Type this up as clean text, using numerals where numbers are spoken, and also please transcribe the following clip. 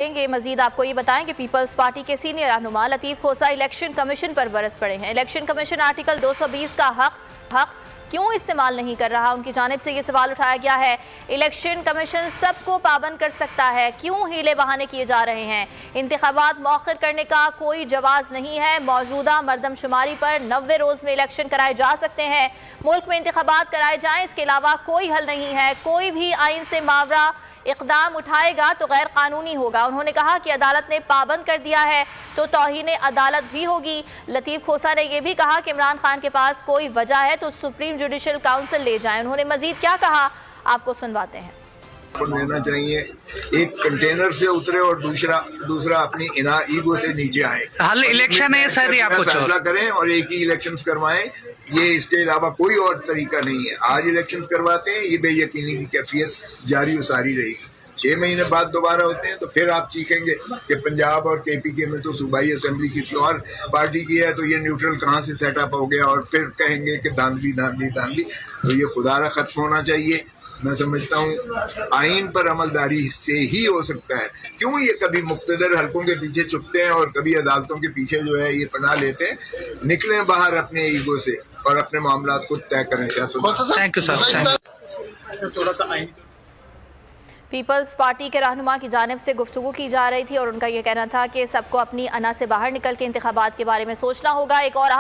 मजीद आपको ये बताएं कि पीपल्स पार्टी के सीनियर रहनुमा लतीफ खोसा इलेक्शन कमीशन पर बरस पड़े हैं। इलेक्शन कमीशन आर्टिकल 220 का हक क्यों इस्तेमाल नहीं कर रहा, उनकी जानिब से ये सवाल उठाया गया है। इलेक्शन कमीशन सबको पाबंद कर सकता है, क्यों हीले बहाने किए जा रहे हैं। इंतखाबात मौखर करने का कोई जवाज नहीं है। मौजूदा मरदमशुमारी पर 90 रोज में इलेक्शन कराए जा सकते हैं। मुल्क में इंतखाबात कराए जाएं, इसके अलावा कोई हल नहीं है। कोई भी आइन से मावरा इक़दाम उठाएगा तो गैर कानूनी होगा। उन्होंने कहा कि अदालत ने पाबंद कर दिया है तो तौहीन अदालत भी होगी। लतीफ खोसा ने यह भी कहा कि इमरान खान के पास कोई वजह है तो सुप्रीम जुडिशल काउंसिल ले जाएं। उन्होंने मजीद क्या कहा आपको सुनवाते हैं। लेना चाहिए, एक कंटेनर से उतरे और दूसरा अपनी ईगो से नीचे आए। हाल इलेक्शन है सर, आपको फैसला करें और एक ही इलेक्शन करवाएं। ये इसके अलावा कोई और तरीका नहीं है। आज इलेक्शन करवाते हैं, ये बेयकीनी की कैफियत जारी उसारी रहेगी। 6 महीने बाद दोबारा होते हैं तो फिर आप सीखेंगे कि पंजाब और KPK में तो सूबाई असेंबली किसी और पार्टी की है तो ये न्यूट्रल कहाँ से सेटअप हो गया, और फिर कहेंगे कि धांधली। तो ये खुदारा खत्म होना चाहिए। मैं समझता हूँ आइन पर अमलदारी से ही हो सकता है। क्यों ये कभी मुक्तदर हलकों के पीछे छुपते हैं और कभी अदालतों के पीछे जो है ये पनाह लेते हैं। निकलें बाहर अपने ईगो से और अपने मामला खुद तय करें। Thank you sir. थोड़ा सा आइन पीपल्स पार्टी के रहनुमा की जानिब से गुफ्तगू की जा रही थी और उनका यह कहना था कि सबको अपनी अना से बाहर निकल के इंतखाबात के बारे में सोचना होगा। एक और